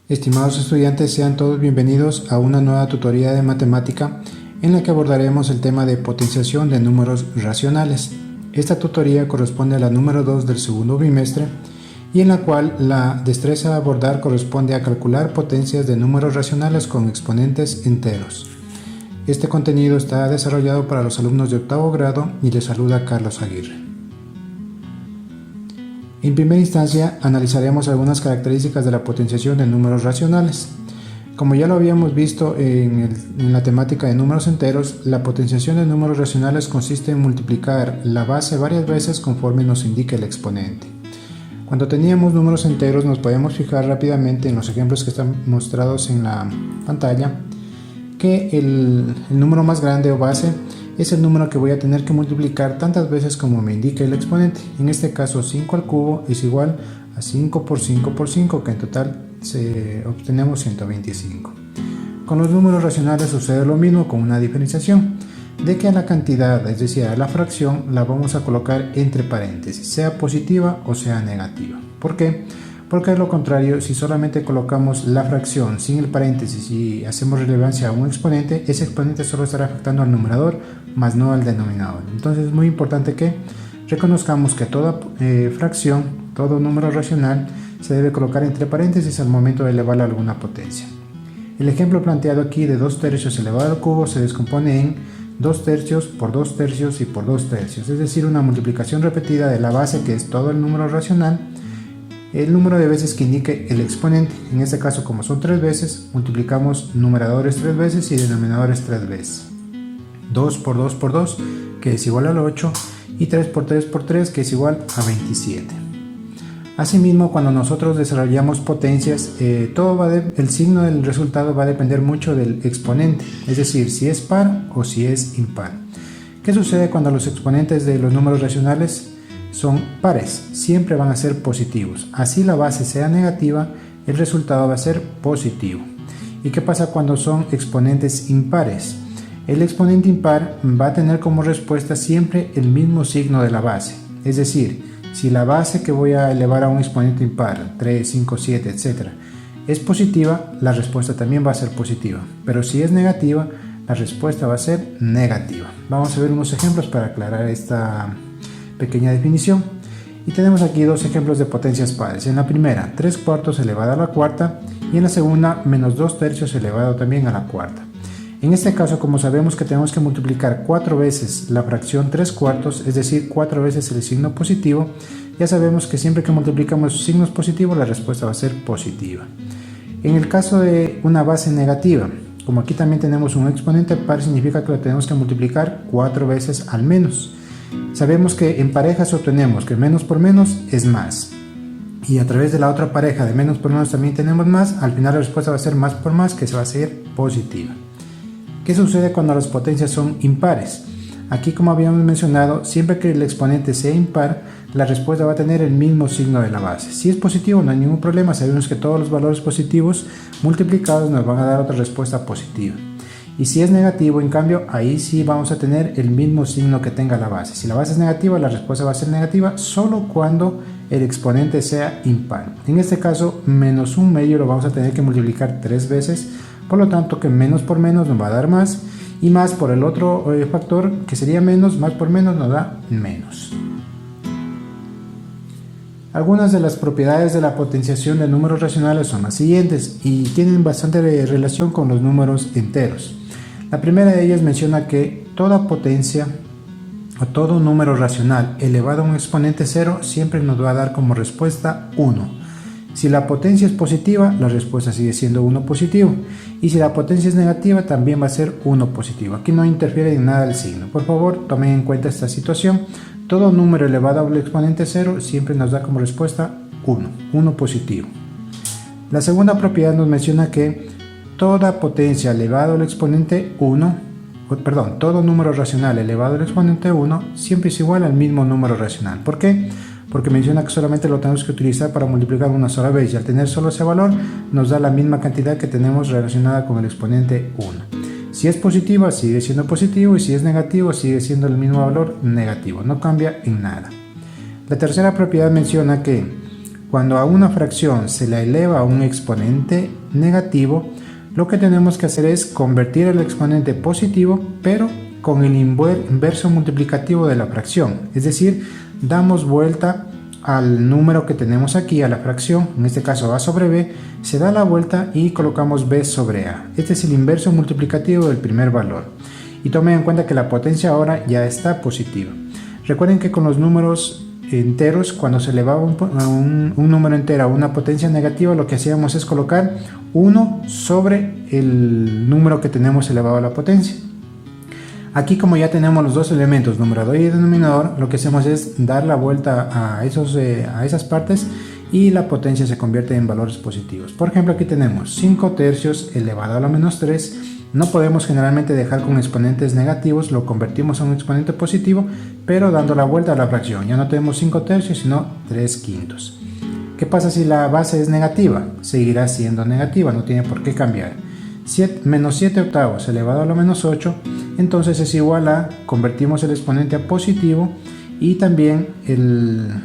Estimados estudiantes, sean todos bienvenidos a una nueva tutoría de matemática en la que abordaremos el tema de potenciación de números racionales. Esta tutoría corresponde a la número 2 del segundo bimestre y en la cual la destreza a abordar corresponde a calcular potencias de números racionales con exponentes enteros. Este contenido está desarrollado para los alumnos de octavo grado y les saluda Carlos Aguirre. En primera instancia, analizaremos algunas características de la potenciación de números racionales. Como ya lo habíamos visto en la temática de números enteros, la potenciación de números racionales consiste en multiplicar la base varias veces conforme nos indique el exponente. Cuando teníamos números enteros, nos podemos fijar rápidamente en los ejemplos que están mostrados en la pantalla, que el número más grande o base es el número que voy a tener que multiplicar tantas veces como me indique el exponente. En este caso 5 al cubo es igual a 5 por 5 por 5, que en total obtenemos 125. Con los números racionales sucede lo mismo con una diferenciación, de que a la cantidad, es decir a la fracción, la vamos a colocar entre paréntesis, sea positiva o sea negativa. ¿Por qué? Porque de lo contrario, si solamente colocamos la fracción sin el paréntesis y hacemos relevancia a un exponente, ese exponente solo estará afectando al numerador, más no al denominador. Entonces es muy importante que reconozcamos que toda fracción, todo número racional, se debe colocar entre paréntesis al momento de elevarla a alguna potencia. El ejemplo planteado aquí de 2 tercios elevado al cubo se descompone en 2 tercios por 2 tercios y por 2 tercios, es decir, una multiplicación repetida de la base, que es todo el número racional, el número de veces que indique el exponente. En este caso, como son 3 veces, multiplicamos numeradores 3 veces y denominadores 3 veces. 2 por 2 por 2, que es igual a 8, y 3 por 3 por 3, que es igual a 27. Asimismo, cuando nosotros desarrollamos potencias, el signo del resultado va a depender mucho del exponente, es decir, si es par o si es impar. ¿Qué sucede cuando los exponentes de los números racionales son pares? Siempre van a ser positivos. Así la base sea negativa, el resultado va a ser positivo. ¿Y qué pasa cuando son exponentes impares? El exponente impar va a tener como respuesta siempre el mismo signo de la base. Es decir, si la base que voy a elevar a un exponente impar, 3, 5, 7, etc., es positiva, la respuesta también va a ser positiva. Pero si es negativa, la respuesta va a ser negativa. Vamos a ver unos ejemplos para aclarar esta pequeña definición. Y tenemos aquí dos ejemplos de potencias pares. En la primera, 3 cuartos elevado a la cuarta, y en la segunda, menos 2 tercios elevado también a la cuarta. En este caso, como sabemos que tenemos que multiplicar 4 veces la fracción 3 cuartos, es decir, 4 veces el signo positivo, ya sabemos que siempre que multiplicamos signos positivos, la respuesta va a ser positiva. En el caso de una base negativa, como aquí también tenemos un exponente par, significa que lo tenemos que multiplicar 4 veces al menos. Sabemos que en parejas obtenemos que menos por menos es más, y a través de la otra pareja de menos por menos también tenemos más. Al final la respuesta va a ser más por más, que se va a ser positiva. ¿Qué sucede cuando las potencias son impares? Aquí, como habíamos mencionado, siempre que el exponente sea impar, la respuesta va a tener el mismo signo de la base. Si es positivo, no hay ningún problema, sabemos que todos los valores positivos multiplicados nos van a dar otra respuesta positiva. Y si es negativo, en cambio, ahí sí vamos a tener el mismo signo que tenga la base. Si la base es negativa, la respuesta va a ser negativa solo cuando el exponente sea impar. En este caso, menos un medio lo vamos a tener que multiplicar 3 veces, por lo tanto que menos por menos nos va a dar más, y más por el otro factor que sería menos, más por menos nos da menos. Algunas de las propiedades de la potenciación de números racionales son las siguientes y tienen bastante relación con los números enteros. La primera de ellas menciona que toda potencia o todo número racional elevado a un exponente 0 siempre nos va a dar como respuesta 1. Si la potencia es positiva, la respuesta sigue siendo 1 positivo, y si la potencia es negativa, también va a ser 1 positivo. Aquí no interfiere en nada el signo. Por favor, tomen en cuenta esta situación. Todo número elevado al exponente 0 siempre nos da como respuesta 1 positivo. La segunda propiedad nos menciona que toda potencia elevada al exponente 1, todo número racional elevado al exponente 1 siempre es igual al mismo número racional. ¿Por qué? Porque menciona que solamente lo tenemos que utilizar para multiplicar una sola vez, y al tener solo ese valor nos da la misma cantidad que tenemos relacionada con el exponente 1. Si es positiva, sigue siendo positivo, y si es negativo, sigue siendo el mismo valor negativo, no cambia en nada. La tercera propiedad menciona que Cuando a una fracción se la eleva a un exponente negativo, lo que tenemos que hacer es convertir el exponente positivo, pero con el inverso multiplicativo de la fracción. Es decir, damos vuelta al número que tenemos aquí, a la fracción, en este caso a sobre b, se da la vuelta y colocamos b sobre a. Este es el inverso multiplicativo del primer valor. Y tomen en cuenta que la potencia ahora ya está positiva. Recuerden que con los números enteros, cuando se elevaba un número entero a una potencia negativa, lo que hacíamos es colocar 1 sobre el número que tenemos elevado a la potencia. Aquí, como ya tenemos los dos elementos, numerador y denominador, lo que hacemos es dar la vuelta a esas partes y la potencia se convierte en valores positivos. Por ejemplo, aquí tenemos 5 tercios elevado a la menos 3. No podemos generalmente dejar con exponentes negativos, lo convertimos a un exponente positivo, pero dando la vuelta a la fracción. Ya no tenemos 5 tercios, sino 3 quintos. ¿Qué pasa si la base es negativa? Seguirá siendo negativa, no tiene por qué cambiar. Menos 7 octavos elevado a la menos 8, entonces es igual a, convertimos el exponente a positivo y también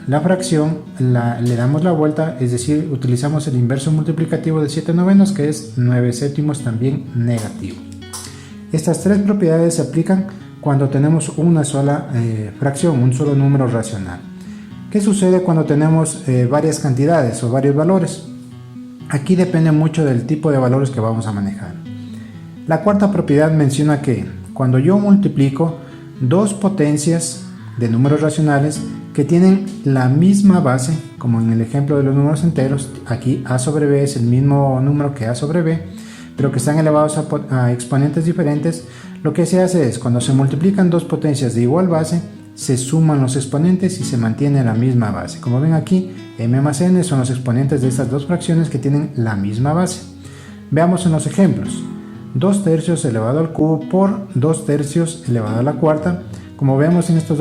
la fracción le damos la vuelta, es decir, utilizamos el inverso multiplicativo de 7 novenos, que es 9 séptimos, también negativo. Estas tres propiedades se aplican cuando tenemos una sola fracción, un solo número racional. ¿Qué sucede cuando tenemos varias cantidades o varios valores? Aquí depende mucho del tipo de valores que vamos a manejar. La cuarta propiedad menciona que cuando yo multiplico dos potencias de números racionales que tienen la misma base, como en el ejemplo de los números enteros, aquí a sobre b es el mismo número que a sobre b, pero que están elevados a exponentes diferentes, lo que se hace es, cuando se multiplican dos potencias de igual base, se suman los exponentes y se mantiene la misma base. Como ven aquí, m más n son los exponentes de estas dos fracciones que tienen la misma base. Veamos en los ejemplos. 2 tercios elevado al cubo por 2 tercios elevado a la cuarta. Como vemos en estas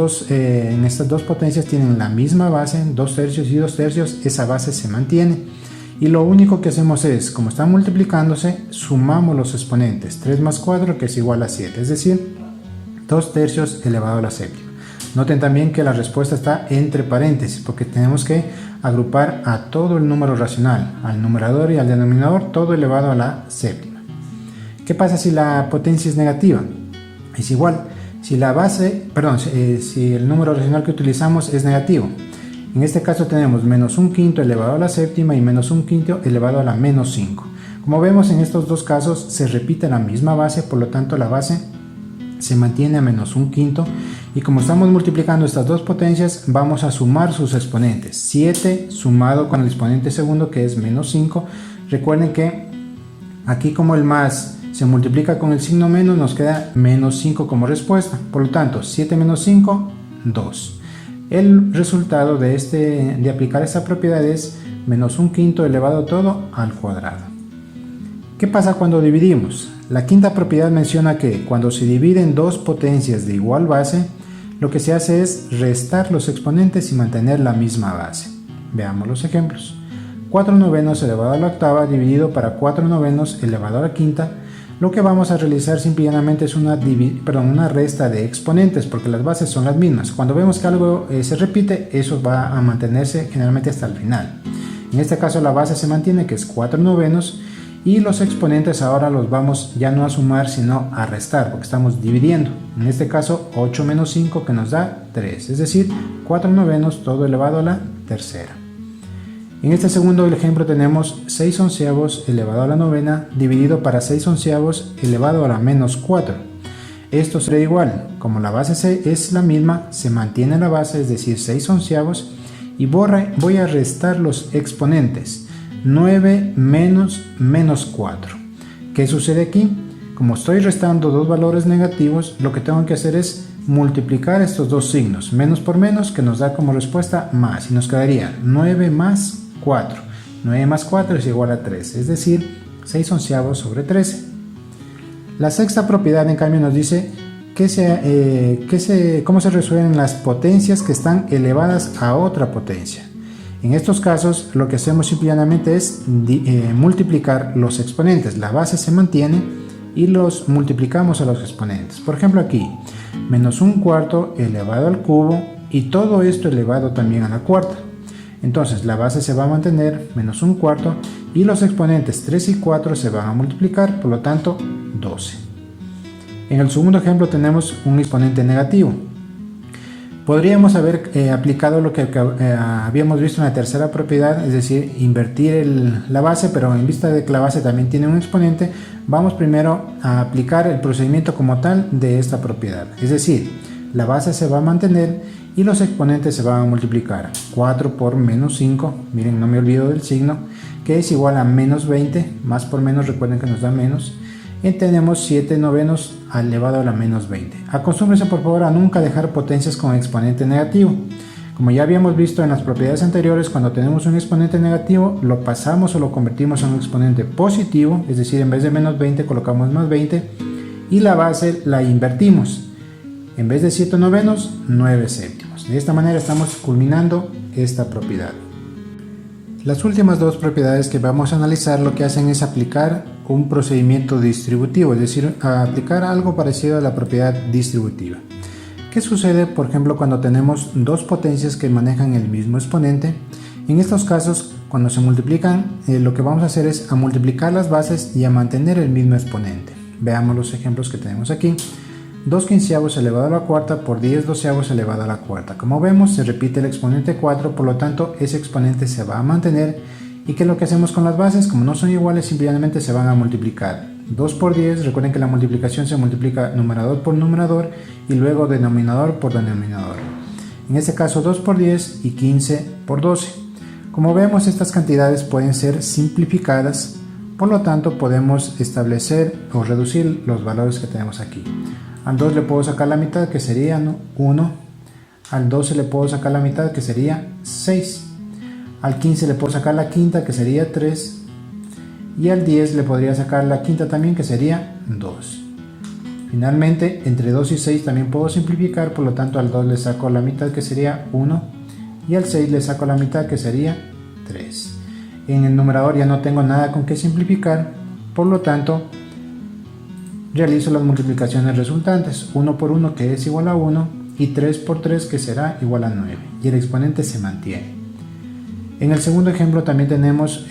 dos potencias tienen la misma base, 2 tercios y 2 tercios, esa base se mantiene. Y lo único que hacemos es, como están multiplicándose, sumamos los exponentes. 3 más 4 que es igual a 7, es decir, 2 tercios elevado a la séptima. Noten también que la respuesta está entre paréntesis, porque tenemos que agrupar a todo el número racional, al numerador y al denominador, todo elevado a la séptima. ¿Qué pasa si la potencia es negativa? Es igual, si el número racional que utilizamos es negativo. En este caso tenemos menos un quinto elevado a la séptima y menos un quinto elevado a la menos 5. Como vemos, en estos dos casos se repite la misma base, por lo tanto la base se mantiene a menos un quinto, y como estamos multiplicando estas dos potencias, vamos a sumar sus exponentes. 7 sumado con el exponente segundo, que es menos 5. Recuerden que aquí, como el más se multiplica con el signo menos, nos queda menos 5 como respuesta. Por lo tanto, 7 menos 5, 2. El resultado de aplicar esta propiedad es menos un quinto elevado todo al cuadrado. ¿Qué pasa cuando dividimos? La quinta propiedad menciona que cuando se dividen dos potencias de igual base, lo que se hace es restar los exponentes y mantener la misma base. Veamos los ejemplos. 4 novenos elevado a la octava dividido para 4 novenos elevado a la quinta. Lo que vamos a realizar simplemente es una resta de exponentes, porque las bases son las mismas. Cuando vemos que algo se repite, eso va a mantenerse generalmente hasta el final. En este caso la base se mantiene, que es 4 novenos, y los exponentes ahora los vamos ya no a sumar, sino a restar, porque estamos dividiendo. En este caso 8 menos 5, que nos da 3, es decir, 4 novenos todo elevado a la tercera. En este segundo ejemplo tenemos 6 onceavos elevado a la novena dividido para 6 onceavos elevado a la menos 4. Esto será igual, como la base es la misma, se mantiene la base, es decir, 6 onceavos, y voy a restar los exponentes. 9 menos 4. ¿Qué sucede aquí? Como estoy restando dos valores negativos, lo que tengo que hacer es multiplicar estos dos signos, menos por menos, que nos da como respuesta más, y nos quedaría 9 más 4. 9 más 4 es igual a 13, es decir, 6 onceavos sobre 13. La sexta propiedad, en cambio, nos dice cómo se resuelven las potencias que están elevadas a otra potencia. En estos casos, lo que hacemos simplemente es multiplicar los exponentes. La base se mantiene y los multiplicamos a los exponentes. Por ejemplo, aquí, menos un cuarto elevado al cubo, y todo esto elevado también a la cuarta. Entonces la base se va a mantener, menos un cuarto, y los exponentes 3 y 4 se van a multiplicar, por lo tanto 12. En el segundo ejemplo tenemos un exponente negativo. Podríamos haber aplicado lo que habíamos visto en la tercera propiedad, es decir, invertir la base, pero en vista de que la base también tiene un exponente, vamos primero a aplicar el procedimiento como tal de esta propiedad. Es decir, la base se va a mantener y los exponentes se van a multiplicar. 4 por menos 5, miren, no me olvido del signo, que es igual a menos 20, más por menos recuerden que nos da menos. Y tenemos 7 novenos elevado a la menos 20. Acostúmbrense por favor a nunca dejar potencias con exponente negativo. Como ya habíamos visto en las propiedades anteriores, cuando tenemos un exponente negativo, lo pasamos o lo convertimos en un exponente positivo, es decir, en vez de menos 20 colocamos más 20 y la base la invertimos. En vez de 7 novenos, 9 séptimos. De esta manera estamos culminando esta propiedad. Las últimas dos propiedades que vamos a analizar lo que hacen es aplicar un procedimiento distributivo, es decir, aplicar algo parecido a la propiedad distributiva. ¿Qué sucede, por ejemplo, cuando tenemos dos potencias que manejan el mismo exponente? En estos casos, cuando se multiplican, lo que vamos a hacer es a multiplicar las bases y a mantener el mismo exponente. Veamos los ejemplos que tenemos aquí. 2 quinceavos elevado a la cuarta por 10 doceavos elevado a la cuarta. Como vemos, se repite el exponente 4, por lo tanto, ese exponente se va a mantener. ¿Y qué es lo que hacemos con las bases? Como no son iguales, simplemente se van a multiplicar. 2 por 10, recuerden que la multiplicación se multiplica numerador por numerador y luego denominador por denominador. En este caso 2 por 10 y 15 por 12. Como vemos, estas cantidades pueden ser simplificadas, por lo tanto podemos establecer o reducir los valores que tenemos aquí. Al 2 le puedo sacar la mitad, que sería 1. Al 12 le puedo sacar la mitad, que sería 6. Al 15 le puedo sacar la quinta, que sería 3. Y al 10 le podría sacar la quinta también, que sería 2. Finalmente, entre 2 y 6 también puedo simplificar, por lo tanto al 2 le saco la mitad, que sería 1. Y al 6 le saco la mitad, que sería 3. En el numerador ya no tengo nada con que simplificar, por lo tanto realizo las multiplicaciones resultantes. 1 por 1, que es igual a 1, y 3 por 3, que será igual a 9. Y el exponente se mantiene. En el segundo ejemplo también tenemos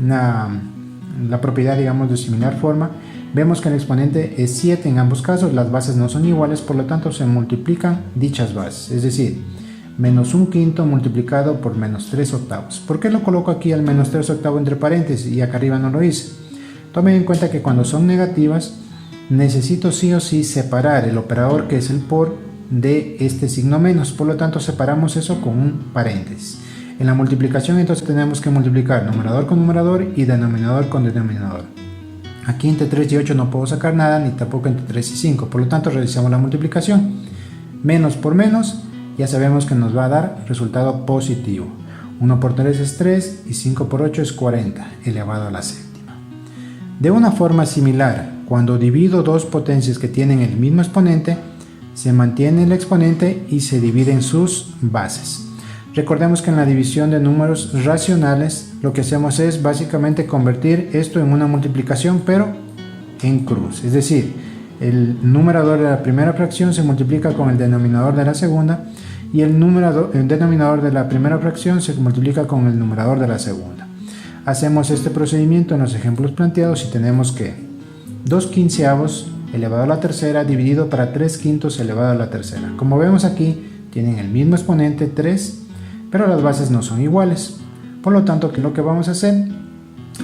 la propiedad, digamos, de similar forma. Vemos que el exponente es 7 en ambos casos, las bases no son iguales, por lo tanto se multiplican dichas bases, es decir, menos un quinto multiplicado por menos 3 octavos. ¿Por qué lo coloco aquí al menos 3 octavos entre paréntesis y acá arriba no lo hice? Tomen en cuenta que cuando son negativas, necesito sí o sí separar el operador, que es el por, de este signo menos, por lo tanto separamos eso con un paréntesis. En la multiplicación entonces tenemos que multiplicar numerador con numerador y denominador con denominador. Aquí entre 3 y 8 no puedo sacar nada, ni tampoco entre 3 y 5, por lo tanto realizamos la multiplicación. Menos por menos, ya sabemos que nos va a dar resultado positivo. 1 por 3 es 3 y 5 por 8 es 40 elevado a la séptima. De una forma similar, cuando divido dos potencias que tienen el mismo exponente, se mantiene el exponente y se dividen sus bases. Recordemos que en la división de números racionales lo que hacemos es básicamente convertir esto en una multiplicación, pero en cruz. Es decir, el numerador de la primera fracción se multiplica con el denominador de la segunda y el denominador de la primera fracción se multiplica con el numerador de la segunda. Hacemos este procedimiento en los ejemplos planteados y tenemos que 2 quinceavos elevado a la tercera dividido para 3 quintos elevado a la tercera. Como vemos aquí, tienen el mismo exponente 3, pero las bases no son iguales. Por lo tanto, ¿qué es lo que vamos a hacer?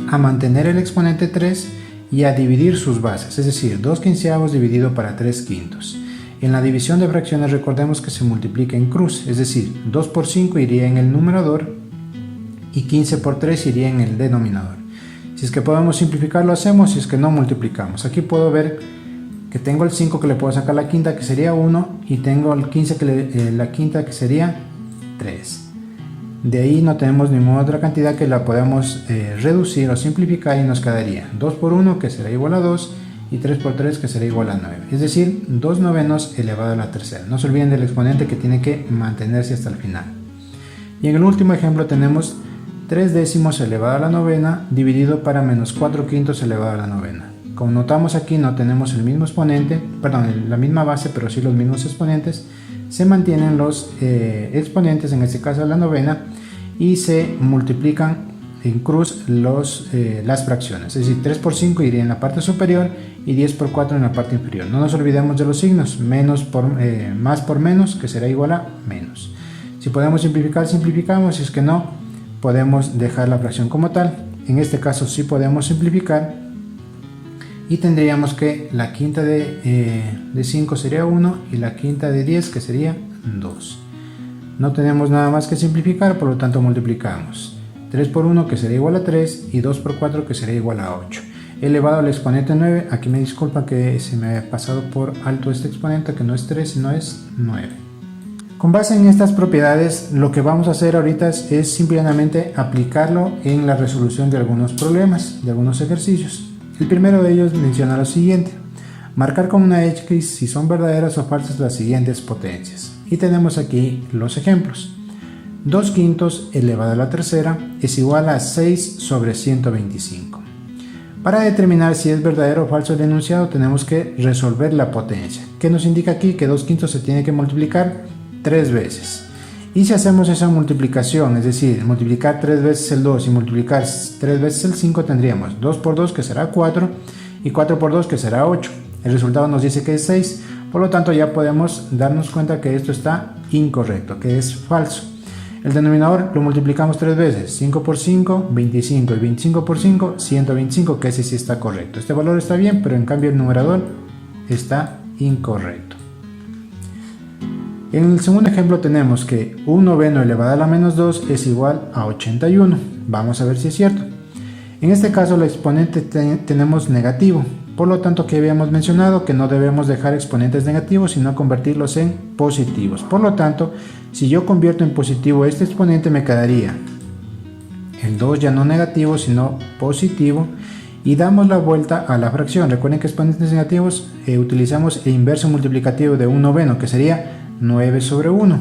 A mantener el exponente 3 y a dividir sus bases, es decir, 2 quinceavos dividido para 3 quintos. En la división de fracciones recordemos que se multiplica en cruz, es decir, 2 por 5 iría en el numerador y 15 por 3 iría en el denominador. Si es que podemos simplificar, lo hacemos, si es que no, multiplicamos. Aquí puedo ver que tengo el 5 que le puedo sacar la quinta, que sería 1, y tengo el 15 que la quinta, que sería 3. De ahí no tenemos ninguna otra cantidad que la podamos reducir o simplificar y nos quedaría 2 por 1, que será igual a 2, y 3 por 3, que será igual a 9. Es decir, 2 novenos elevado a la tercera. No se olviden del exponente que tiene que mantenerse hasta el final. Y en el último ejemplo tenemos 3 décimos elevado a la novena dividido para menos 4 quintos elevado a la novena. Como notamos aquí no tenemos el mismo exponente, perdón, la misma base, pero sí los mismos exponentes. se mantienen los exponentes, en este caso la novena, y se multiplican en cruz las fracciones, es decir, 3 por 5 iría en la parte superior y 10 por 4 en la parte inferior. No nos olvidemos de los signos, más por menos, que será igual a menos. Si podemos simplificar, simplificamos, si es que no, podemos dejar la fracción como tal. En este caso sí podemos simplificar y tendríamos que la quinta de 5 sería 1 y la quinta de 10 que sería 2. No tenemos nada más que simplificar, por lo tanto multiplicamos 3 por 1 que sería igual a 3 y 2 por 4 que sería igual a 8 elevado al exponente 9. Aquí me disculpa que se me ha pasado por alto este exponente, que no es 3 sino es 9. Con base en estas propiedades, lo que vamos a hacer ahorita es simplemente aplicarlo en la resolución de algunos problemas, de algunos ejercicios. El primero de ellos menciona lo siguiente: marcar con una X si son verdaderas o falsas las siguientes potencias. Y tenemos aquí los ejemplos. 2 quintos elevado a la tercera es igual a 6 sobre 125. Para determinar si es verdadero o falso el enunciado, tenemos que resolver la potencia. ¿Qué nos indica aquí? Que 2 quintos se tiene que multiplicar 3 veces. Y si hacemos esa multiplicación, es decir, multiplicar 3 veces el 2 y multiplicar 3 veces el 5, tendríamos 2 por 2 que será 4 y 4 por 2 que será 8. El resultado nos dice que es 6, por lo tanto ya podemos darnos cuenta que esto está incorrecto, que es falso. El denominador lo multiplicamos 3 veces, 5 por 5, 25 y 25 por 5, 125, que ese sí está correcto. Este valor está bien, pero en cambio el numerador está incorrecto. En el segundo ejemplo tenemos que 1 noveno elevado a la menos 2 es igual a 81. Vamos a ver si es cierto. En este caso el exponente tenemos negativo, por lo tanto que habíamos mencionado que no debemos dejar exponentes negativos sino convertirlos en positivos. Por lo tanto, si yo convierto en positivo este exponente, me quedaría el 2 ya no negativo sino positivo, y damos la vuelta a la fracción. Recuerden que exponentes negativos utilizamos el inverso multiplicativo de 1 noveno, que sería 9 sobre 1.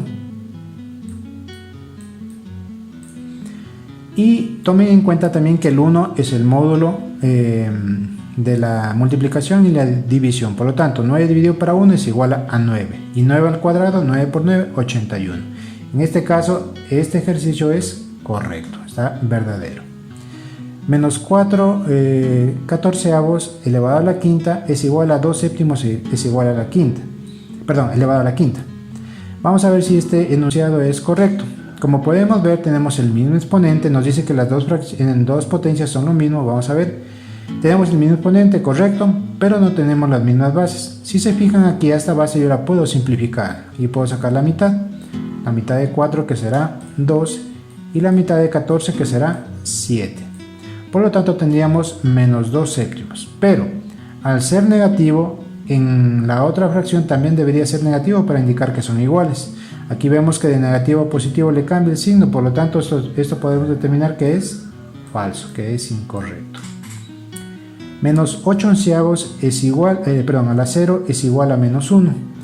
Y tomen en cuenta también que el 1 es el módulo de la multiplicación y la división. Por lo tanto, 9 dividido para 1 es igual a 9. Y 9 al cuadrado, 9 por 9, 81. En este caso, este ejercicio es correcto, está verdadero. Menos 4 catorceavos elevado a la quinta es igual a 2 séptimos es igual a la quinta. Perdón, elevado a la quinta. Vamos a ver si este enunciado es correcto. Como podemos ver, tenemos el mismo exponente, nos dice que las dos potencias son lo mismo. Vamos a ver. Tenemos el mismo exponente, correcto, pero no tenemos las mismas bases. Si se fijan aquí, a esta base yo la puedo simplificar y puedo sacar la mitad de 4 que será 2 y la mitad de 14 que será 7. Por lo tanto tendríamos menos 2 séptimos, pero al ser negativo, en la otra fracción también debería ser negativo para indicar que son iguales. Aquí vemos que de negativo a positivo le cambia el signo, por lo tanto esto podemos determinar que es falso, que es incorrecto. Menos 8 onceavos es igual, a la 0 es igual a menos 1.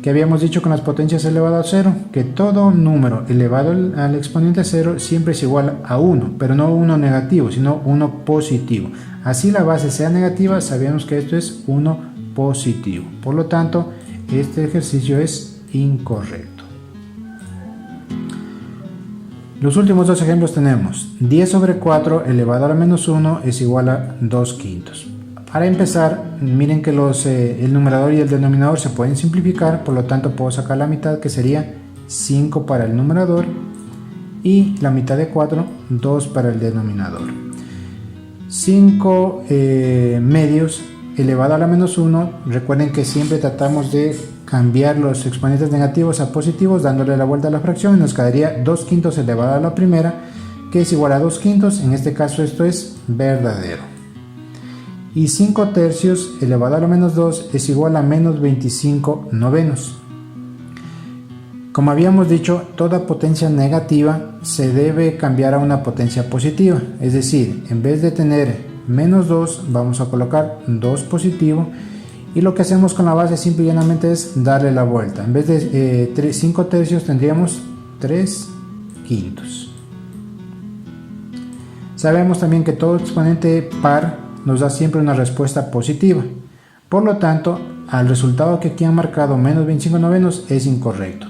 Que habíamos dicho con las potencias elevadas a 0, que todo número elevado al exponente 0 siempre es igual a 1, pero no 1 negativo, sino 1 positivo. Así la base sea negativa, sabemos que esto es 1 positivo. Por lo tanto, este ejercicio es incorrecto. Los últimos dos ejemplos tenemos 10 sobre 4 elevado a la menos 1 es igual a 2 quintos. Para empezar, miren que el numerador y el denominador se pueden simplificar, por lo tanto puedo sacar la mitad, que sería 5 para el numerador, y la mitad de 4, 2 para el denominador. 5 medios elevado a la menos 1, recuerden que siempre tratamos de cambiar los exponentes negativos a positivos dándole la vuelta a la fracción, y nos quedaría 2 quintos elevado a la primera, que es igual a 2 quintos, en este caso esto es verdadero. Y 5 tercios elevado a la menos 2 es igual a menos 25 novenos. Como habíamos dicho, toda potencia negativa se debe cambiar a una potencia positiva, es decir, en vez de tener menos 2 vamos a colocar 2 positivo, y lo que hacemos con la base simple y llanamente es darle la vuelta. En vez de 5 tercios tendríamos 3 quintos. Sabemos también que todo exponente par nos da siempre una respuesta positiva. Por lo tanto, al resultado que aquí han marcado menos 25 novenos es incorrecto.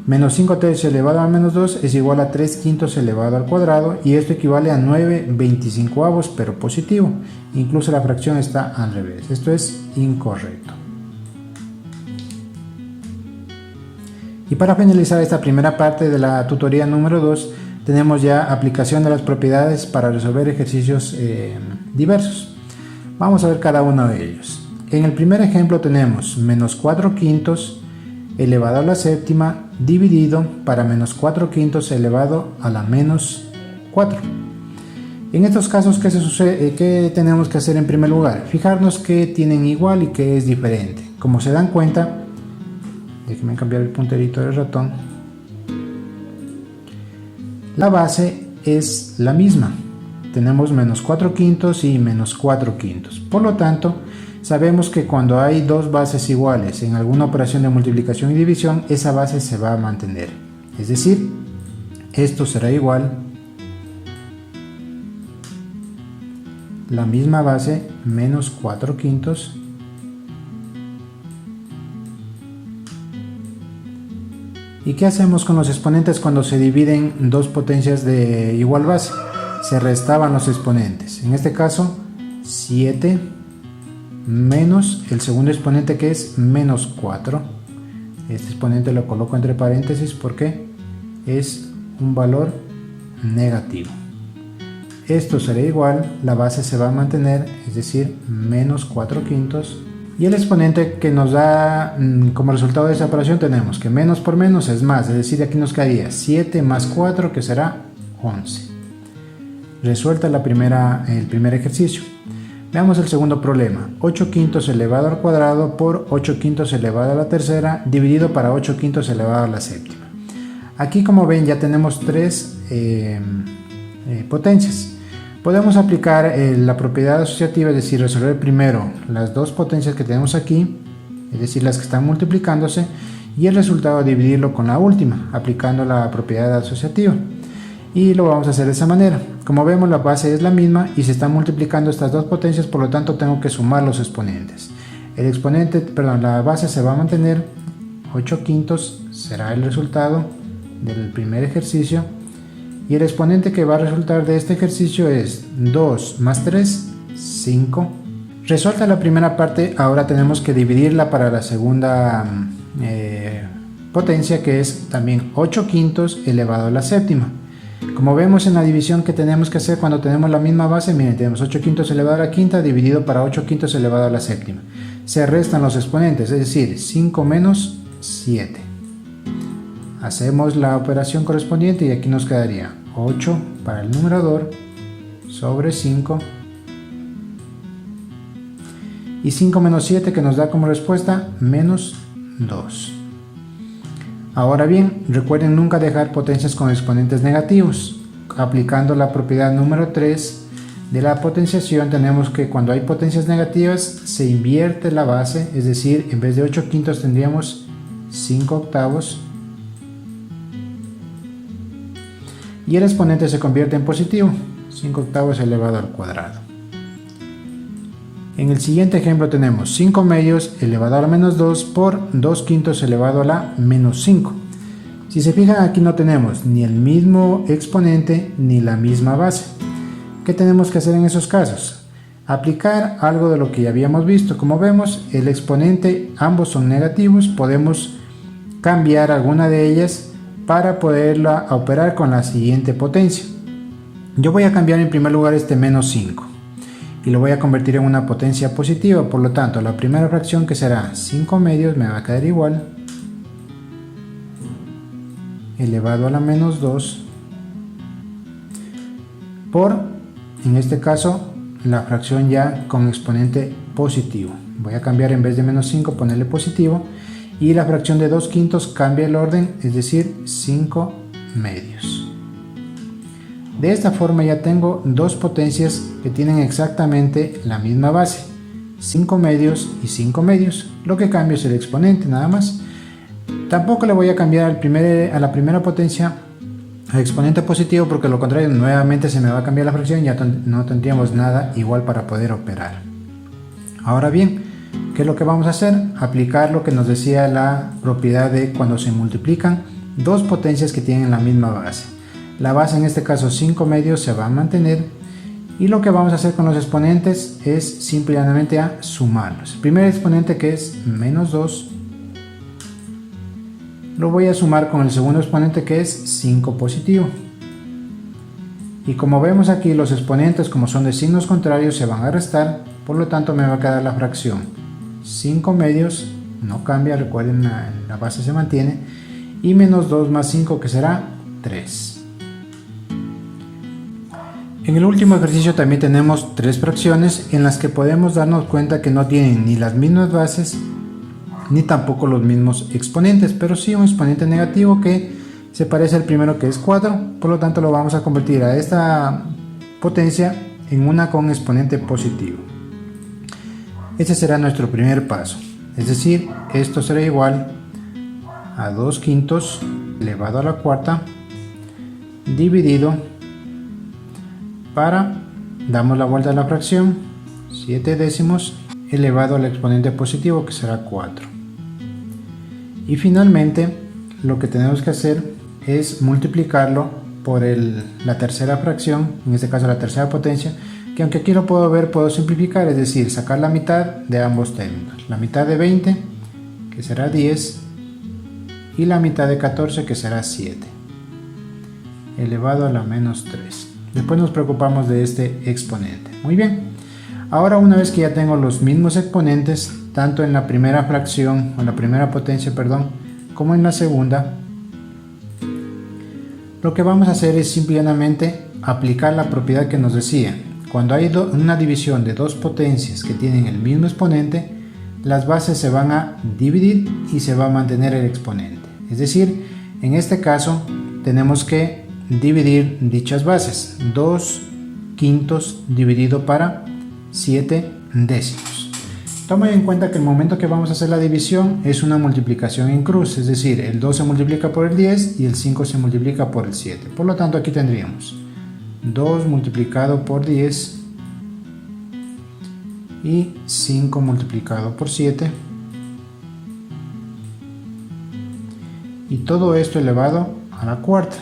Menos 5 tercios elevado a menos 2 es igual a 3 quintos elevado al cuadrado, y esto equivale a 9/25, pero positivo. Incluso la fracción está al revés. Esto es incorrecto. Y para finalizar esta primera parte de la tutoría número 2, tenemos ya aplicación de las propiedades para resolver ejercicios diversos. Vamos a ver cada uno de ellos. En el primer ejemplo tenemos menos 4 quintos elevado a la séptima dividido para menos 4 quintos elevado a la menos 4. En estos casos, ¿qué sucede? ¿Qué tenemos que hacer en primer lugar? Fijarnos que tienen igual y que es diferente. Como se dan cuenta, déjenme cambiar el punterito del ratón, la base es la misma. Tenemos menos 4 quintos y menos 4 quintos. Por lo tanto, sabemos que cuando hay dos bases iguales en alguna operación de multiplicación y división, esa base se va a mantener. Es decir, esto será igual, la misma base, menos 4 quintos, ¿y qué hacemos con los exponentes cuando se dividen dos potencias de igual base? Se restaban los exponentes. En este caso, 7 menos el segundo exponente, que es menos 4. Este exponente lo coloco entre paréntesis porque es un valor negativo. Esto será igual, la base se va a mantener, es decir, menos 4 quintos. Y el exponente que nos da como resultado de esa operación tenemos que menos por menos es más, es decir, aquí nos quedaría 7 más 4, que será 11. Resuelta el primer ejercicio. Veamos el segundo problema. 8 quintos elevado al cuadrado por 8 quintos elevado a la tercera dividido para 8 quintos elevado a la séptima. Aquí, como ven, ya tenemos tres potencias. Podemos aplicar la propiedad asociativa, es decir, resolver primero las dos potencias que tenemos aquí, es decir, las que están multiplicándose, y el resultado dividirlo con la última, aplicando la propiedad asociativa. Y lo vamos a hacer de esa manera. Como vemos, la base es la misma y se están multiplicando estas dos potencias, por lo tanto tengo que sumar los exponentes. La base se va a mantener, 8 quintos será el resultado del primer ejercicio, y el exponente que va a resultar de este ejercicio es 2 más 3, 5. Resuelta la primera parte, ahora tenemos que dividirla para la segunda potencia, que es también 8 quintos elevado a la séptima. Como vemos en la división que tenemos que hacer cuando tenemos la misma base, miren, tenemos 8 quintos elevado a la quinta dividido para 8 quintos elevado a la séptima. Se restan los exponentes, es decir, 5 menos 7. Hacemos la operación correspondiente y aquí nos quedaría 8 para el numerador sobre 5. Y 5 menos 7, que nos da como respuesta menos 2. Ahora bien, recuerden nunca dejar potencias con exponentes negativos. Aplicando la propiedad número 3 de la potenciación, tenemos que cuando hay potencias negativas se invierte la base, es decir, en vez de 8 quintos tendríamos 5 octavos, y el exponente se convierte en positivo, 5 octavos elevado al cuadrado. En el siguiente ejemplo tenemos 5 medios elevado a la menos 2 por 2 quintos elevado a la menos 5. Si se fijan, aquí no tenemos ni el mismo exponente ni la misma base. ¿Qué tenemos que hacer en esos casos? Aplicar algo de lo que ya habíamos visto. Como vemos, el exponente, ambos son negativos, podemos cambiar alguna de ellas para poderla operar con la siguiente potencia. Yo voy a cambiar en primer lugar este menos 5. Y lo voy a convertir en una potencia positiva, por lo tanto la primera fracción, que será 5 medios, me va a quedar igual elevado a la menos 2 por, en este caso, la fracción ya con exponente positivo. Voy a cambiar, en vez de menos 5 ponerle positivo, y la fracción de 2 quintos cambia el orden, es decir, 5 medios. De esta forma ya tengo dos potencias que tienen exactamente la misma base, 5 medios y 5 medios. Lo que cambio es el exponente, nada más. Tampoco le voy a cambiar a la primera potencia al exponente positivo, porque lo contrario nuevamente se me va a cambiar la fracción y ya no tendríamos nada igual para poder operar. Ahora bien, ¿qué es lo que vamos a hacer? Aplicar lo que nos decía la propiedad de cuando se multiplican dos potencias que tienen la misma base. La base, en este caso 5 medios, se va a mantener, y lo que vamos a hacer con los exponentes es simplemente a sumarlos. El primer exponente, que es menos 2, lo voy a sumar con el segundo exponente, que es 5 positivo. Y como vemos aquí, los exponentes, como son de signos contrarios, se van a restar, por lo tanto me va a quedar la fracción 5 medios, no cambia, recuerden, la base se mantiene, y menos 2 más 5, que será 3. En el último ejercicio también tenemos tres fracciones en las que podemos darnos cuenta que no tienen ni las mismas bases ni tampoco los mismos exponentes, pero sí un exponente negativo que se parece al primero, que es 4, por lo tanto lo vamos a convertir a esta potencia en una con exponente positivo. Ese será nuestro primer paso, es decir, esto será igual a 2 quintos elevado a la cuarta dividido damos la vuelta a la fracción, 7 décimos elevado al exponente positivo, que será 4. Y finalmente lo que tenemos que hacer es multiplicarlo por la tercera fracción, en este caso la tercera potencia, que aunque aquí lo puedo ver, puedo simplificar, es decir, sacar la mitad de ambos términos. La mitad de 20, que será 10, y la mitad de 14, que será 7, elevado a la menos 3. Después nos preocupamos de este exponente. Muy bien, ahora una vez que ya tengo los mismos exponentes, tanto en la primera fracción, o en la primera potencia, perdón, como en la segunda, lo que vamos a hacer es simplemente aplicar la propiedad que nos decía. Cuando hay una división de dos potencias que tienen el mismo exponente, las bases se van a dividir y se va a mantener el exponente. Es decir, en este caso tenemos que dividir dichas bases. 2 quintos dividido para 7 décimos. Toma en cuenta que el momento que vamos a hacer la división es una multiplicación en cruz, es decir, el 2 se multiplica por el 10 y el 5 se multiplica por el 7. Por lo tanto, aquí tendríamos 2 multiplicado por 10 y 5 multiplicado por 7, y todo esto elevado a la cuarta,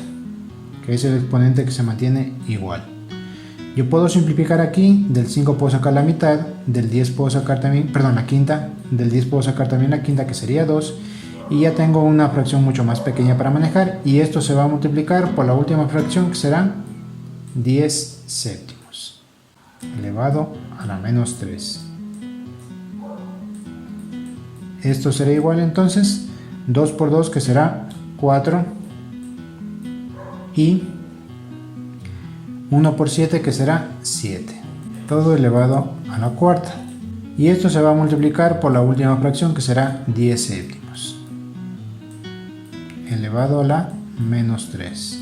que es el exponente que se mantiene igual. Yo puedo simplificar aquí, del 5 puedo sacar la mitad, del 10 puedo sacar también, perdón, la quinta, del 10 puedo sacar también la quinta, que sería 2, y ya tengo una fracción mucho más pequeña para manejar, y esto se va a multiplicar por la última fracción, que será 10 séptimos, elevado a la menos 3. Esto será igual entonces, 2 por 2, que será 4, y 1 por 7, que será 7, todo elevado a la cuarta, y esto se va a multiplicar por la última fracción, que será 10 séptimos, elevado a la menos 3.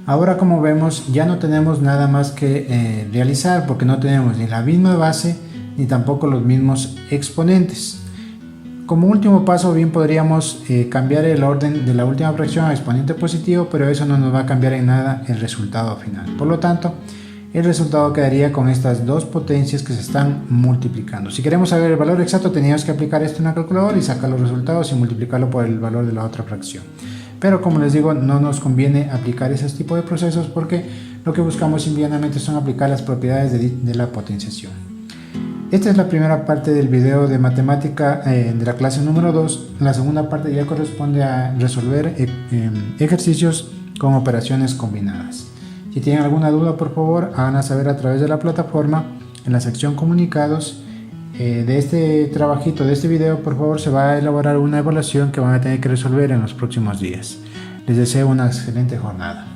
Ahora, como vemos, ya no tenemos nada más que realizar, porque no tenemos ni la misma base ni tampoco los mismos exponentes. Como último paso, bien podríamos cambiar el orden de la última fracción a exponente positivo, pero eso no nos va a cambiar en nada el resultado final. Por lo tanto, el resultado quedaría con estas dos potencias que se están multiplicando. Si queremos saber el valor exacto, teníamos que aplicar esto en una calculadora y sacar los resultados y multiplicarlo por el valor de la otra fracción. Pero como les digo, no nos conviene aplicar ese tipo de procesos, porque lo que buscamos simplemente son aplicar las propiedades de la potenciación. Esta es la primera parte del video de matemática de la clase número 2. La segunda parte ya corresponde a resolver ejercicios con operaciones combinadas. Si tienen alguna duda, por favor, háganla saber a través de la plataforma en la sección comunicados. De este trabajito, de este video, por favor, se va a elaborar una evaluación que van a tener que resolver en los próximos días. Les deseo una excelente jornada.